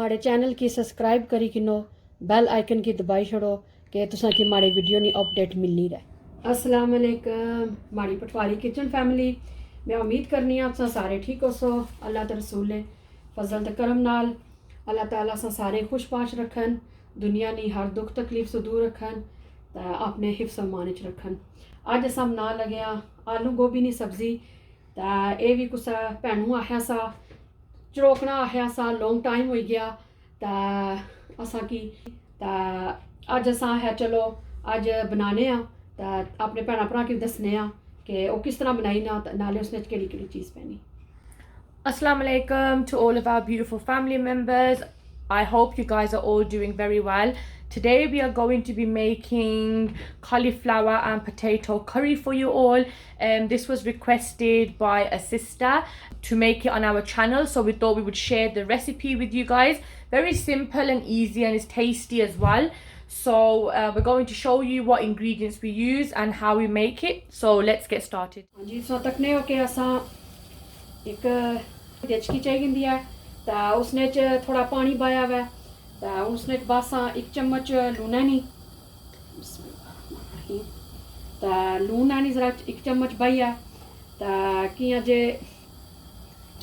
माड़े चैनल की सब्सक्राइब करी किनो बेल आइकन की दबाई छोड़ो कि तुसा की माड़े वीडियो नी अपडेट मिलनी रहे। अस्सलाम वालेकुम माड़ी पटवारी किचन फैमिली। मैं उम्मीद करनी आप सारे ठीक हो सो। अल्लाह ते रसूल ने फजल ते करम नाल अल्लाह ताला सा सारे खुश पाश रखन, दुनिया नी हर दुख तकलीफ से दूर रखन ते अपने हिफ्स अमान च रखन। अज अस बना लगे आलू गोभी नी सब्जी। ते ये भी कुसा भैनू आखिया सा चड़ोकना आखिया सा लॉन्ग टाइम हो गया ते असा की ते अज अस है चलो अज बनाने ते अपने भैन भरा की दसने कि वो किस तरह बनाई ना नाले उसने केड़ी केड़ी चीज़ पैनी। Assalamu alaikum to all of our beautiful family members. I hope you guys are all doing very well. Today we are going to be making cauliflower and potato curry for you all. This was requested by a sister to make it on our channel, so we thought we would share the recipe with you guys. Very simple and easy, and it's tasty as well. So we're going to show you what ingredients we use and how we make it. So let's get started. जी सो तकने हो के असा एक देचकी चाहिए है तो उसने थोड़ा पानी पाया हुआ तो उसने बस एक चम्मच लून है नी तो लून है नी ज़रा एक चम्मच पाइया तो किया जे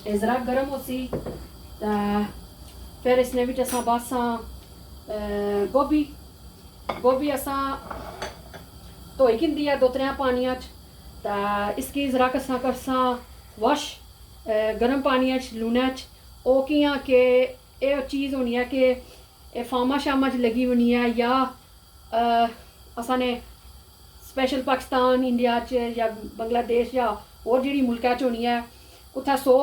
ज़रा गर्म हो सी तो फिर इसने भी असा बस गोभी असा धोई किंदी है 2-3 पानिया तो इसकी ज़रा कसा वॉश गर्म पानी लूना ओ किया कि यह चीज़ होनी है कि फार्मा शामा च लगी होनी है या असा ने स्पेशल पाकिस्तान इंडिया च या बांग्लादेश या और जी मुल्क च होनी है उत्थे 100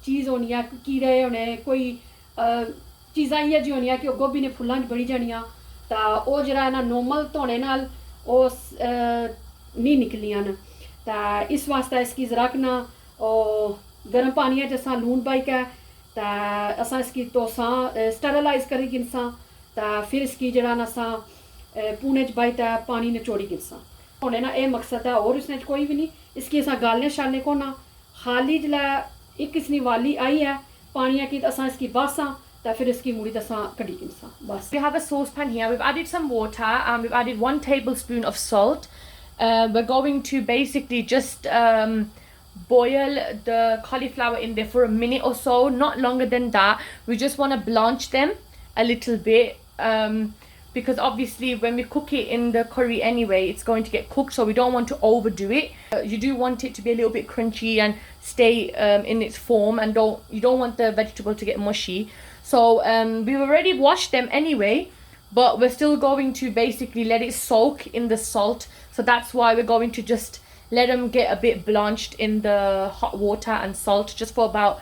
चीज़ होनी है कीड़े होने कोई चीज़ां इ'यै जी होनी है कि गोभी ने फुल्लां च बड़ी जानियां तो वह जरा ना नॉर्मल धोने नाल नहीं निकलियां न तो इस वास्ते इसकी ज़रा ना गर्म पानी असा लून पाई के तो असा इसकी तोसा स्टरलाइज करी गिनसा तो फिर इसकी जरा ना असा पूने च पाई तो पानी नचोड़ी गिनसा होने ना ये मकसद है और इसने कोई भी नहीं। इसकी असा गालने शालने को ना खाली जला एक इसनी वाली आई है पानी की असा इसकी बासा तो फिर इसकी मुड़ी असा कड़ी गिनसा बस। We have a saucepan here. We've added some water and we've added 1 tablespoon of salt. We're going to basically just boil the cauliflower in there for a minute or so, not longer than that. We just want to blanch them a little bit because obviously when we cook it in the curry anyway it's going to get cooked, so we don't want to overdo it. You do want it to be a little bit crunchy and stay in its form, and you don't want the vegetable to get mushy. So we've already washed them anyway, but we're still going to basically let it soak in the salt, so that's why we're going to just let them get a bit blanched in the hot water and salt just for about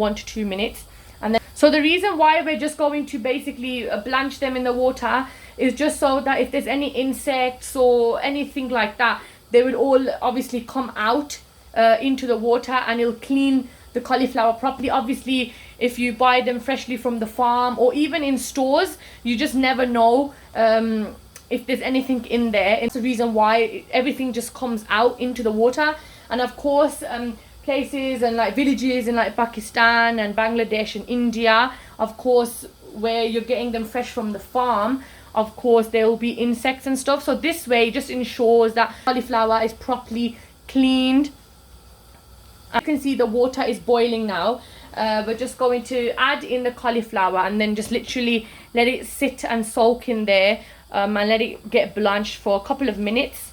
1 to 2 minutes. And then so the reason why we're just going to basically blanch them in the water is just so that if there's any insects or anything like that, they will all obviously come out into the water and it'll clean the cauliflower properly. Obviously if you buy them freshly from the farm or even in stores, you just never know if there's anything in there. It's the reason why everything just comes out into the water. And of course places and like villages in like Pakistan and Bangladesh and India, of course where you're getting them fresh from the farm, of course there will be insects and stuff, so this way just ensures that cauliflower is properly cleaned. You can see the water is boiling now. We're just going to add in the cauliflower and then just literally let it sit and soak in there and let it get blanched for a couple of minutes.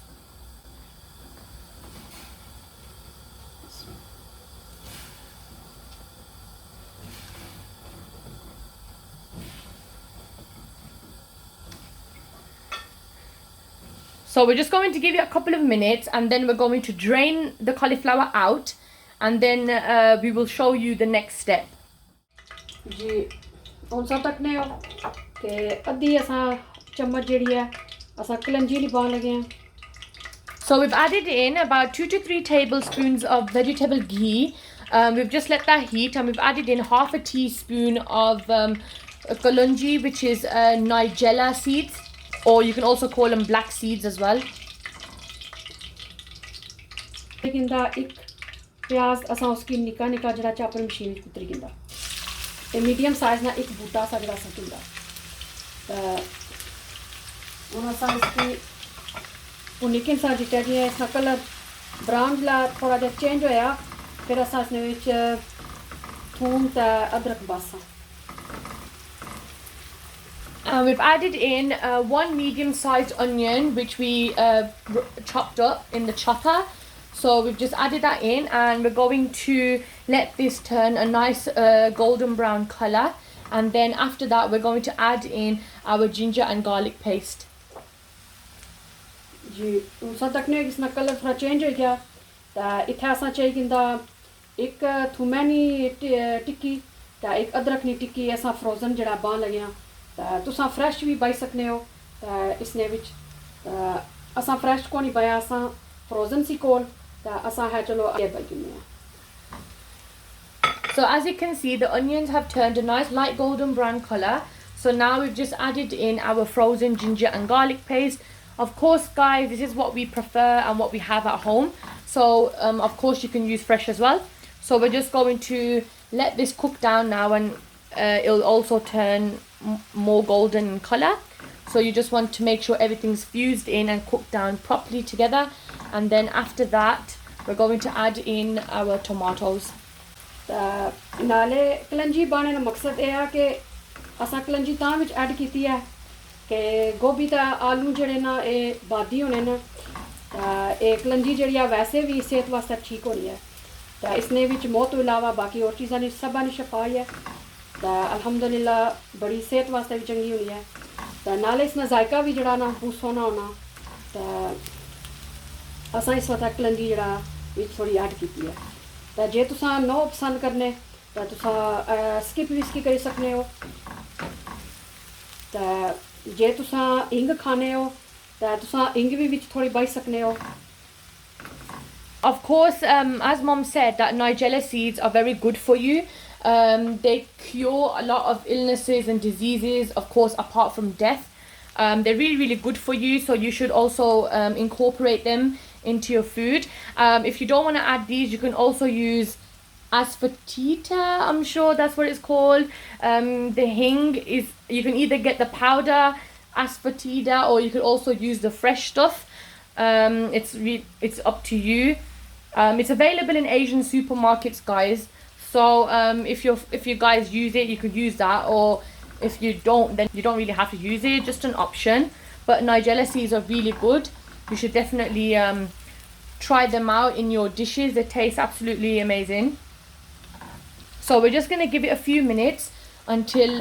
So we're just going to give it a couple of minutes and then we're going to drain the cauliflower out, and then we will show you the next step. जी हम सब तकने हो कि अद्धी असा चम्मच जी है असा कलंजी नहीं पान लगे हैं। So we've added in about 2 to 3 tablespoons of vegetable ghee. We've just let that heat, and we've added in half a teaspoon of kalonji, which is nigella seeds, or you can also call them black seeds as well. गिंदा एक प्याज असा उसकी निका निका जरा chopper machine कुतरी गिंदा ये medium size ना एक बूटा सा जरा सा चूड़ा तो असा इसकी पुनिकिन सा जिटा जी इसका कलर ब्राउन जला थोड़ा जहा चेंज होया फिर असा इसने थूम तो अदरक बासा we've added in one medium-sized onion which we chopped up in the chopper. So we've just added that in and we're going to let this turn a nice golden brown color, and then after that we're going to add in our ginger and garlic paste. जी उस तक ने इसना colour थोड़ा change हो गया तो इतना असा चाहिए किंदा एक थूमैनी टिक्की तो एक अदरक नी टिक्की ऐसा फ्रोजन जड़ा बान लगिया तो तुसा फ्रैश भी पाई सकने हो तो इसने विच असा फ्रैश को नहीं पाया असा फ्रोजन सी कोल तो असा है चलो ये पाई किन्ने So as you can see, the onions have turned a nice light golden brown color. So now we've just added in our frozen ginger and garlic paste. Of course, guys, this is what we prefer and what we have at home. So of course you can use fresh as well. So we're just going to let this cook down now, and it'll also turn more golden in color. So you just want to make sure everything's fused in and cooked down properly together, and then after that we're going to add in our tomatoes. नाले कलंजी बाने का मकसद यह है कि असा कलंजी तां विच add कीती है कि गोभी ते आलू जड़े ना ये बादी होने न ये कलंजी जड़ी वैसे भी सेहत वास्ते ठीक होनी है तो इसने विच मोह तो इलावा बाकी और चीज़ां ने सबा ने शफाई है तो अल्हम्दुलिल्लाह बड़ी सेहत वास्ते भी चंगी होनी है तो नाले इसमें जायका भी जड़ा ना बहुत सोहना होना तो असा इस वक्त कलंजी जड़ा विच थोड़ी ऐड कीती है तो जे तुसा नो पसंद करने तो तुसा स्किप भी इसकी करी सकने हो तो जे तुसा इंग खाने हो तो तुसा इंग भी विच थोड़ी पाई सकने हो. Of course, as mom said, that Nigella seeds are very good for you. They cure a lot of illnesses and diseases, of course, apart from death. They're really, really good for you, so you should also incorporate them into your food. If you don't want to add these, you can also use asafoetida, I'm sure that's what it's called. The hing is, you can either get the powder asafoetida or you could also use the fresh stuff. It's up to you. It's available in Asian supermarkets, guys. So if you guys use it, you could use that, or if you don't, then you don't really have to use it, just an option. But Nigella seeds are really good. You should definitely try them out in your dishes. They taste absolutely amazing. So we're just going to give it a few minutes until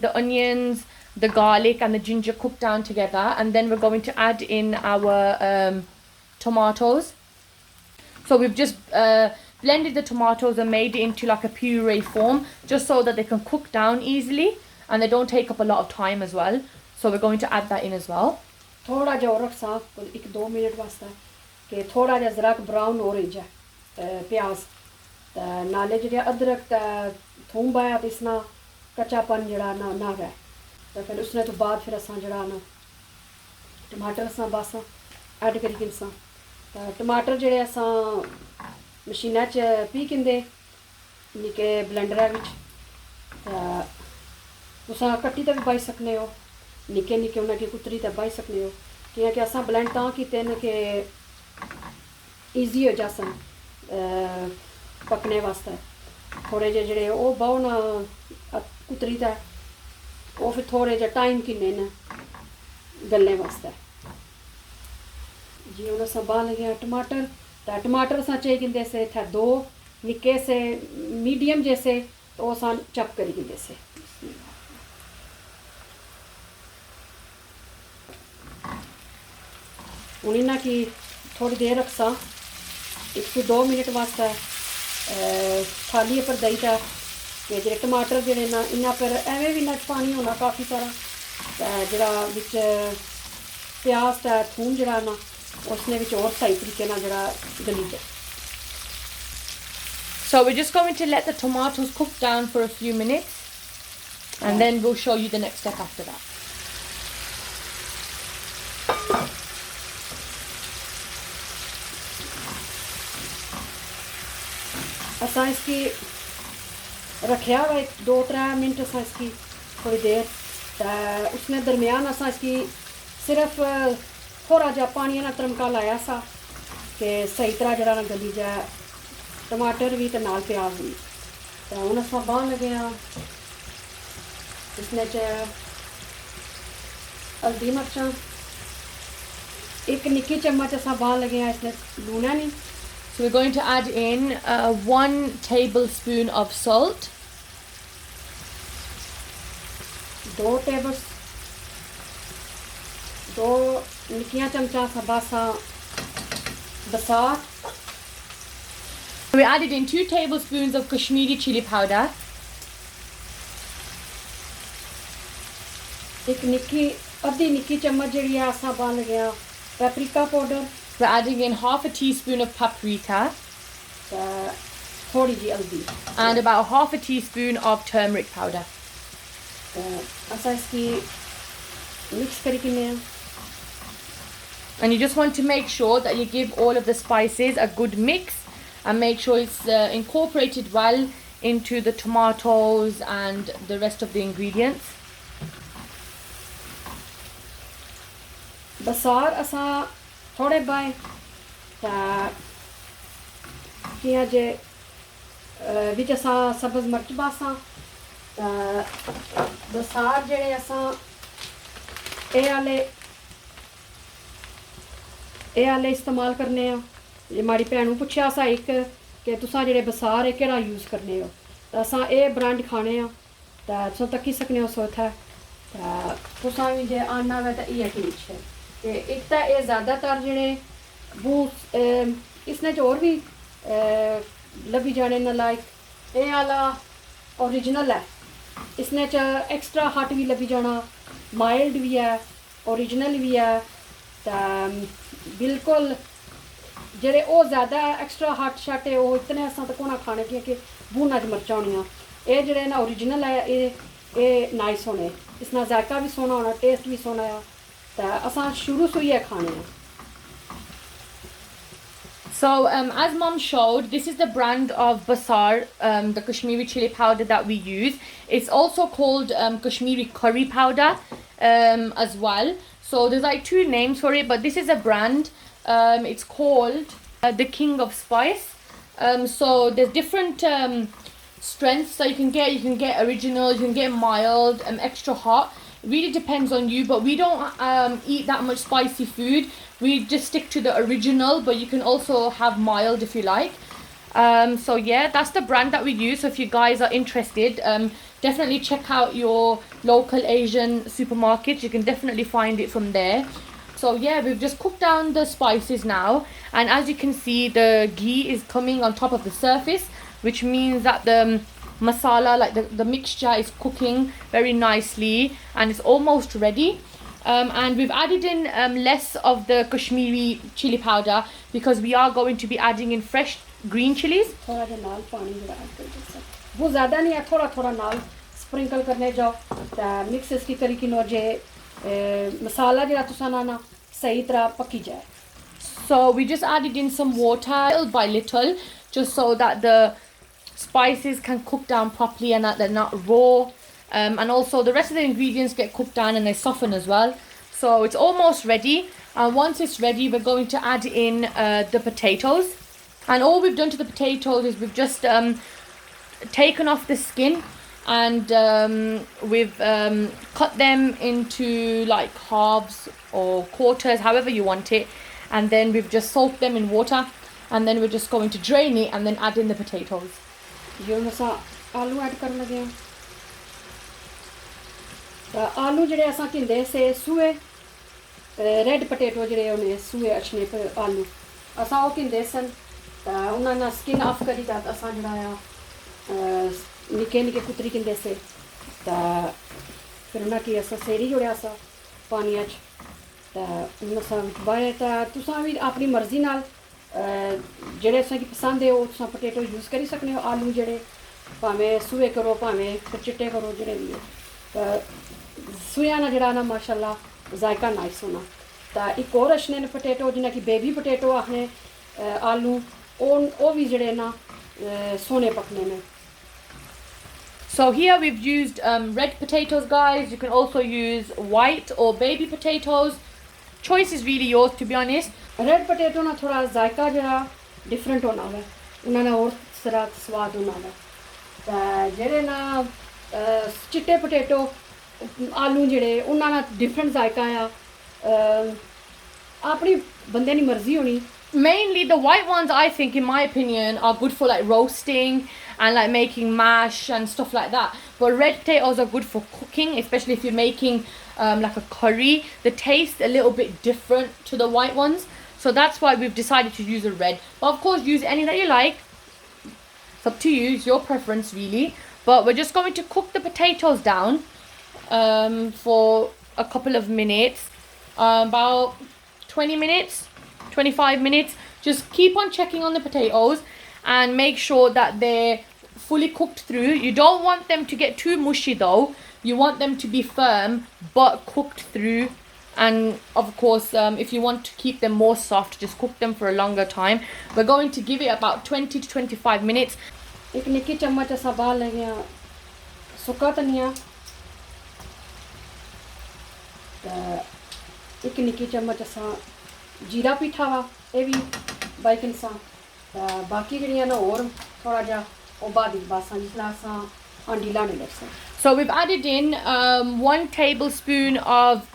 the onions, the garlic and the ginger cook down together, and then we're going to add in our tomatoes. So we've just blended the tomatoes and made it into like a puree form, just so that they can cook down easily and they don't take up a lot of time as well. So we're going to add that in as well. थोड़ा जा और रखसा 1-2 minute वास्ते कि थोड़ा जा ज़रा brown हो रही जाए प्याज नाले जो अदरक थूम पाया तो इसना कच्चापन जड़ा ना रहे तो फिर उसने तो बाद फिर असा जड़ा ना टमाटर असा बस ऐड करी असा तो टमाटर जड़े असा मशीना च पी किंदे निके ब्लेंडरा विच तुसा कट्टी ते भी पाई सकने हो निके निके उन्हें कुतरी ते पाई सकने हो क्योंकि असा ब्लेंड तां कीते न कि ईजी हो जासन पकने वास्ते थोड़े जे जड़े वो बहु ना कुतरी ते वो फिर थोड़े जे टाइम किन्ने न गलने वास्ते जी उन्हें सब बाल लगे टमाटर तो टमाटर असा चाहिए किंदे से थे 2 निके से मीडियम जैसे तो असा चप करी किंदे से उन्हें ना कि थोड़ी देर रखसा 1-2 मिनट वास्ते थाली पर दही था कि जो टमाटर जड़े ना इन्ना पर एवं भी ना पानी होना काफ़ी सारा जरा बिच प्याज था थूम जड़ा ना उसने विच और सही तरीके ना जड़ा गली जाए. So we're just going to let the tomatoes cook down for a few minutes and then we'll show you the next step after that. असा इसकी रखा हुआ 2-3 मिनट असा इसकी थोड़ी देर। तो उसने दरमियान असा इसकी सिर्फ थोड़ा जहा पानी ना तरमका लाया सा कि सही तरह जरा ना गली जाए, टमाटर भी तो नाल प्याज भी। तो हूँ अस बाहन लगे हाँ इसने हल्दी मिर्चा एक निक्की चम्मच अस बाहन लगे हाँ, इसने लूना नहीं। So we're going to add in 1 tablespoon of salt, 2 निक्कियां चमचा बासा बसार। we added in 2 tablespoons of Kashmiri chili powder, एक निक्की अद्धी निक्की चम्मच जी अस बाहन लगे हाँ paprika powder. we're adding in half a teaspoon of paprika, थोड़ी जी हल्दी and about half a teaspoon of turmeric powder. अस इसकी मिक्स करी किन्ने। And you just want to make sure that you give all of the spices a good mix and make sure it's incorporated well into the tomatoes and the rest of the ingredients. बसार असा थोड़े bye किया जे विच असा सब्ज मिर्च बासा। बसार जेड़े असा ए आले इस्तेमाल करने आ। जे माड़ी भैन नूं पुछया सा एक कि तुसां जेड़े बसार है केड़ा यूज़ करने हो, तो असां ए ब्रांड खाने आ। तो तुसां तक्की सकने हो सो इत्थै। तो तुसां भी जे आना होवे तो इ'यै ठीक है। ते एक तो ये ज़्यादातर जेड़े बूट इसने होर भी लभी जाने न लाइक ये आला ओरिजिनल है, इसने एक्स्ट्रा हट भी लभी जाना, माइल्ड भी है, ओरिजिनल भी है। तो बिल्कुल जेड़े वो ज़्यादा एक्स्ट्रा हट शट है वो इतने असा तक होना खाने कि भूना च मर्चां होनियां। ये जेड़े ना ओरिजिनल है ये नाइस होने, इसना जायका भी सोहना होना, टेस्ट भी सोहना है। तो असां शुरू से ही खाने हैं। So as mom showed, this is the brand of basar, the Kashmiri chili powder that we use. It's also called Kashmiri curry powder as well. So there's like 2 names for it, but this is a brand. It's called the King of Spice. So there's different strengths that you can get original, you can get mild, extra hot. Really depends on you, but we don't eat that much spicy food. We just stick to the original, but you can also have mild if you like. So yeah, that's the brand that we use. So if you guys are interested, definitely check out your local Asian supermarkets. You can definitely find it from there. So yeah, we've just cooked down the spices now, and as you can see, the ghee is coming on top of the surface, which means that the masala, like the mixture, is cooking very nicely and it's almost ready. And we've added in less of the Kashmiri chili powder because we are going to be adding in fresh green chilies. थोड़ा जा नाल पानी जरा add कर दो, बहुत ज़्यादा नहीं है, थोड़ा थोड़ा नाल स्प्रिंकल करने जाओ। तो मिक्स इसकी करी कि नो जे मसाला जरा तुसा ना सही तरह पकी जाए। So we just added in some water little by little, just so that the spices can cook down properly and that they're not raw. And also the rest of the ingredients get cooked down and they soften as well. So it's almost ready. And once it's ready, we're going to add in the potatoes. And all we've done to the potatoes is we've just taken off the skin and we've cut them into like halves or quarters, however you want it. And then we've just soaked them in water. And then we're just going to drain it and then add in the potatoes. जो असां आलू add करन लगे हैं। तो आलू जेड़े असां किंदे से सूए रेड पटेटो जेड़े होने सूए अच्छे आलू असां वो किंदे सन। तो उन्होंने स्किन ऑफ करी था असां जड़ा निके निके कुतरी किंदे से। तो फिर उन्हें कि असां सेरी जोड़िया असा पानी च। तो उन्हें असां बाए तो तुसां भी अपनी मर्जी नाल जेड़े असें गी पसंद है वो तुसां पटेटो यूज़ करी सकने हो। आलू जेड़े भावें सूए करो भावें चिट्टे करो जेड़े भी है। तो सूया ना जेड़ा ना माशाल्लाह जायका नाइस होना। तो एक और अच्छे ने पटेटो जिन्हें कि बेबी पटेटो आखने आलू वो भी जेड़े ना सोने पकने ने। So here we've used red potatoes, guys. You can also use white or baby potatoes. Choice is really yours, to be honest. Red potato ना थोड़ा जायका जरा डिफरेंट होना है उन्होंने और तरह स्वाद होना है जेरे ना चिट्टे पोटैटो आलू जेड़े उन्होंने डिफरेंट जायका आ अपनी बंदे दी मर्जी होनी. Mainly the white ones, I think, in my opinion, are good for like roasting and like making mash and stuff like that. But red potatoes are good for cooking, especially if you're making like a curry. The taste a little bit different to the white ones, so that's why we've decided to use a red. But of course, use any that you like. It's up to you, it's your preference really. But we're just going to cook the potatoes down for a couple of minutes, about 20 minutes. 25 minutes. Just keep on checking on the potatoes and make sure that they're fully cooked through. You don't want them to get too mushy though. You want them to be firm but cooked through. And of course, if you want to keep them more soft, just cook them for a longer time. We're going to give it about 20 to 25 minutes. एक निक्की चम्मच असा बाहर लेंगे सुक्का धनिया एक निक्की चम्मच असा जीरा पीठा वा ये भी बाइकन सा बाकी जड़ियां ना और थोड़ा जा ओ बाद बासा जिसला सा अंडी लाने लग. So we've added in 1 tablespoon of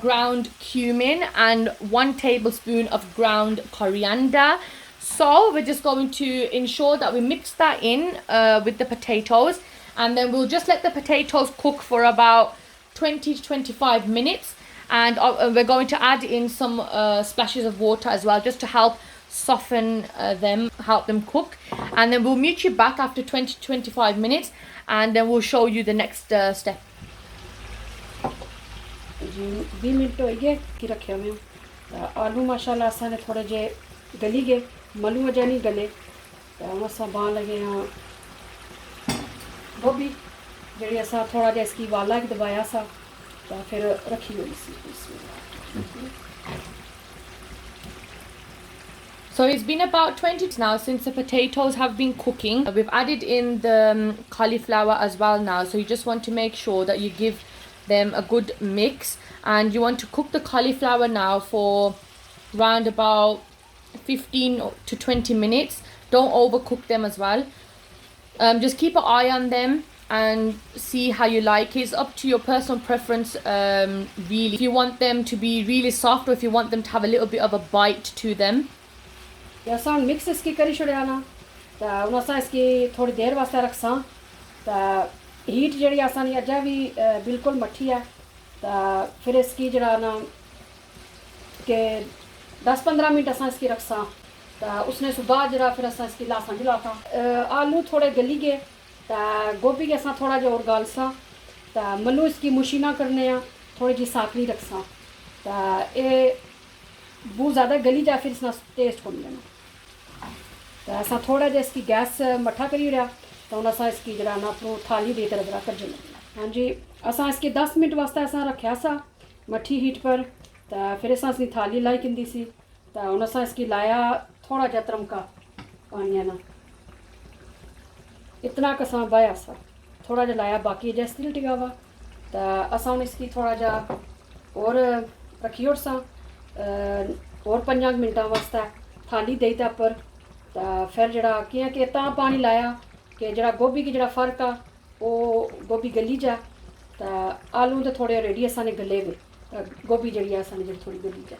ground cumin and 1 tablespoon of ground coriander. So we're just going to ensure that we mix that in with the potatoes, and then we'll just let the potatoes cook for about 20 to 25 minutes. And we're going to add in some splashes of water as well, just to help soften them, help them cook. And then we'll meet you back after 20 to 25 minutes, and then we'll show you the next step. जी 20 minute हो गए कि रखे हुए आलू माशाल्लाह असा ने थोड़े जे गली गए मलू अजे नहीं गले असा बाल लगे हाँ गोभी जी असा थोड़ा जा इसकी वाला दबाया सा फिर रखी हुई सी. So it's been about 20 minutes now since the potatoes have been cooking. We've added in the cauliflower as well now, so you just want to make sure that you give them a good mix, and you want to cook the cauliflower now for around about 15 to 20 minutes. Don't overcook them as well. Just keep an eye on them and see how you like it. It's up to your personal preference really, if you want them to be really soft or if you want them to have a little bit of a bite to them. असा mix इसकी करी छड़िया ना तो हूँ असा इसकी थोड़ी देर वास्ते रखसा तो हीट जी असा अजा भी बिल्कुल मठी है तो फिर इसकी जरा ना के 10-15 मिनट असा इसकी रखसा तो उसने सुबह जरा फिर असा इसकी लासा जला था. आलू थोड़े गली गए तो गोभी असा थोड़ा जो और गालसा तो मनु इसकी मुशी ना करने थोड़ी जी साकली रखसा तो ये बहुत ज़्यादा गली जाए फिर इसना टेस्ट को लेना तो ऐसा थोड़ा जा इसकी गैस मठा करी रहा तो हम असा इसकी जरा ना अपनी थाली दे तरह जरा कर लेना. हाँ जी असा इसके 10 मिनट वास्ते असा रखा सा मठी हीट पर तो फिर असा इसकी थाली लाई किंदी सी तो हम असा इसकी लाया थोड़ा जा तरमका पानी ना इतना कसा बाया सा थोड़ा जा लाया बाकी जैसे स्टिल टिकावा तो असा हम इसकी थोड़ा जा और रखी और सा और 5 मिनटा वास्ते थाली दई ते पर तो फिर जरा किया कि ता पानी लाया कि जरा गोभी की जरा फर्क आ वो गोभी गली जा तो आलू तो थोड़े रेडी असा ने गले हुए तो गोभी जी असा ने जी थोड़ी गली जा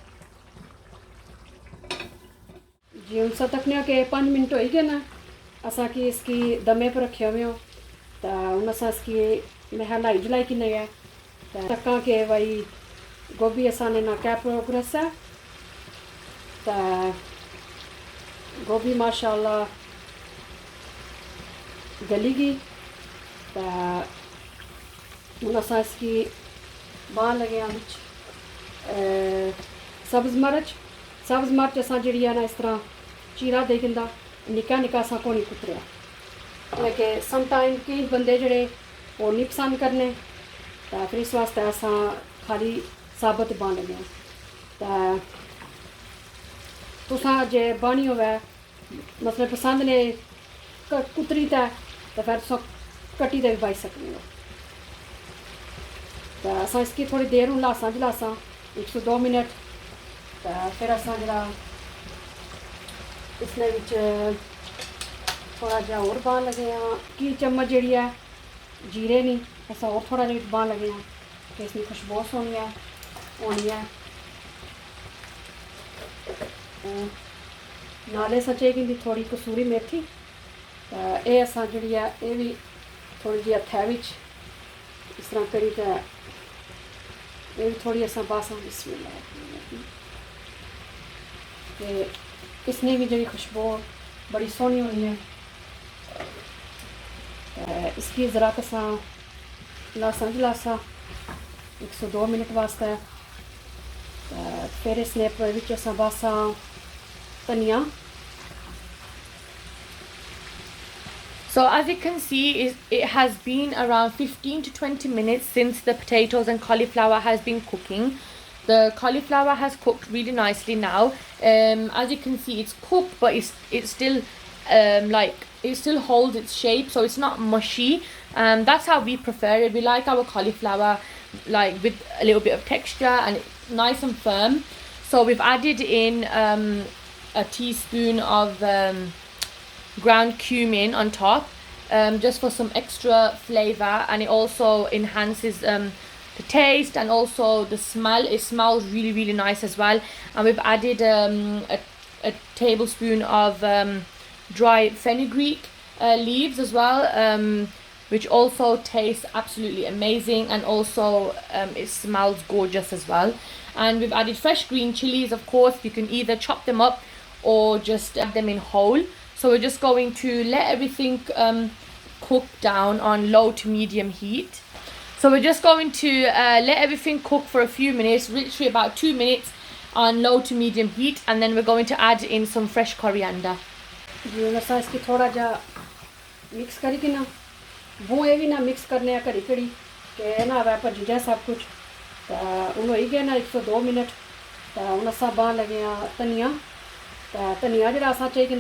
जी हम सब तकने के 5 मिनट हो गए ना असा की इसकी दमे पर रखे हुए हो तो हम असा इसकी मैं हलाई जुलाई कि नहीं है तो तक्का के भाई गोभी असा ने ना क्या प्रोग्रेस है तो गोभी माशाल्लाह गली गई तो हम असा इसकी बाह लगे सब्ज़ मर्च असा जी ना इस तरह चीरा दे दिंदा निक्का निक्का असा को नहीं कुतरिया लेकिन समटाइम कई बंदे जड़े वो नहीं पसंद करने तो फिर इस वास्ते असा खाली साबत बन लगे तो तुसा जे बानी होवे मतलब पसंद ने कुतरी तो फिर तुस कट्टी दे भी पाई सकने हो। तो असां इसकी थोड़ी देर हूँ लासा जलासा 102 मिनट। तो फिर असां जरा इसने विच थोड़ा जहा और पान लगे हाँ की चम्मच जी है जीरे नहीं असा और थोड़ा जहा पान लगे हाँ कि इसकी खुशबू सोनी है होनी है। नाले सचे कि थोड़ी कसूरी मेथी तो ये असां जी है ये भी थोड़ी जी हथ इस तरह करी तो ये भी थोड़ी असां पासा इसने भी जी खुशबू बड़ी सोहनी होनी है। तो इसकी ज़रा असां लासा जलासा 102 मिनट वास्ते। तो फिर इसने विच असां बासा धनिया। So as you can see, it has been around 15 to 20 minutes since the potatoes and cauliflower has been cooking. The cauliflower has cooked really nicely now. As you can see, it's cooked, but it's still it still holds its shape, so it's not mushy. That's how we prefer it. We like our cauliflower like with a little bit of texture and nice and firm. So we've added in a teaspoon of ground cumin on top, just for some extra flavor, and it also enhances the taste and also the smell. It smells really, really nice as well. And we've added a tablespoon of dry fenugreek leaves as well, which also tastes absolutely amazing, and also it smells gorgeous as well. And we've added fresh green chilies. Of course, you can either chop them up or just add them in whole. So we're just going to let everything cook down on low to medium heat. So we're just going to let everything cook for a few minutes, literally about 2 minutes on low to medium heat, and then we're going to add in some fresh coriander. जी असां इसकी थोड़ा जा mix करी कि ना वो ये भी ना मिक्स करने घड़ी घड़ी के ना वै भजी जाए सब कुछ। तो हूँ हो गया ना 102 मिनट। तो हूँ असां बाहर लगे हाँ धनिया। तो धनिया जो असां चाहिए कि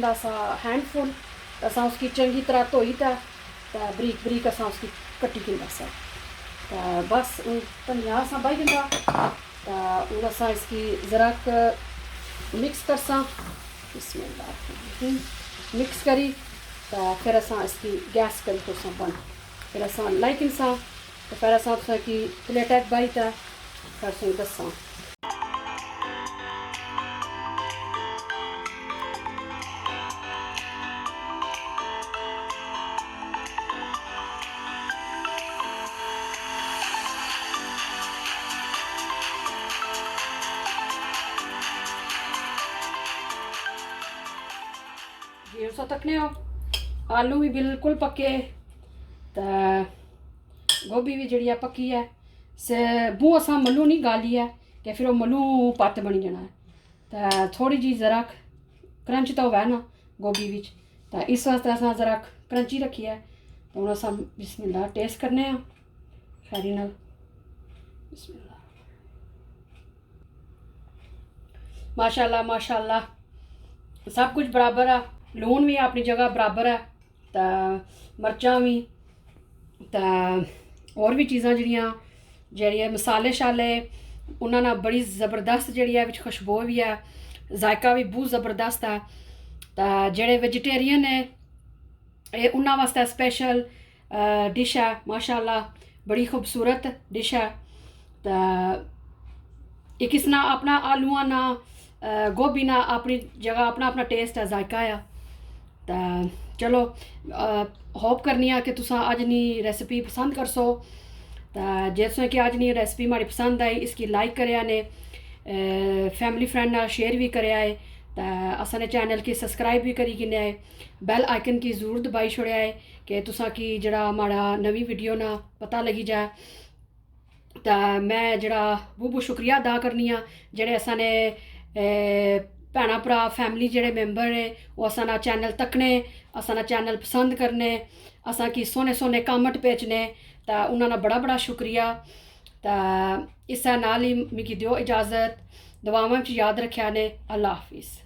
हैंडफुल असां उसकी चंगी तरह धोई था तो बरीक बरीक असां उसकी कट्टी किंदा सा। तो बस धनिया असां बाही दिंदा। तो हूँ असां इसकी ज़रा मिक्स करसा मिक्स करी। तो फिर असां इसकी गैस करी तो बंद। फिर असां लाइक इंसा तो फिर असां की प्लेट बाही था फिर दसा। जी उस तकने हो आलू भी बिल्कुल पक्के। तो गोभी भी जी पक्की है से बू असा मलू नहीं गाली है कि फिर वो मलू पत्त बनी जाना है। तो थोड़ी जी ज़रा क्रंच तो है ना गोभी विच। तो इस वास्ते असा ज़रा क्रंची रखी है। तो हूँ असा बिस्मिल्लाह टेस्ट करने खैरी नाल। बिस्मिल्लाह माशाल्लाह माशाल्लाह सब कुछ बराबर है। लून भी अपनी जगह बराबर है। तो मर्चां भी तो और भी चीज़ां जड़ियाँ मसाले शाले उन्होंने बड़ी ज़बरदस्त जी खुशबू भी है जायका भी बहुत ज़बरदस्त है। तो जेड़े वेजिटेरियन है ये उन्होंने वास्ते स्पेशल डिश है माशाल्लाह बड़ी खूबसूरत डिश है। तो एक इसना अपना आलूआ ना गोभी ना अपनी जगह अपना अपना टेस्ट है जायका है। तो चलो होप करनी है कि तुसा अज नी रेसिपी पसंद कर सो। तो जिस कि अज नी रेसिपी हमारी पसंद आई इसकी लाइक करे ने फैमिली फ्रेंड ना शेयर भी करे आए। तो असने चैनल की सब्सक्राइब भी करी किने आए बैल आइकन की जरूर दबाई छोड़े आए कि तुसा की जड़ा हमारा नवी वीडियो ना पता लगी जाए। तो मैं जड़ा बहुत शुक्रिया अदा करनी हाँ जेड़े असने भैन भरा फैमिली जेड़े मैंबर ने वो असा चैनल तकने असा चैनल पसंद करने असा की सोने सोने कमेंट भेजने। तो उन्होंने बड़ा बड़ा शुक्रिया। तो इस नाल ही मिगी दियो इजाज़त दुआवां च याद रखा ने। अल्लाह हाफिज़।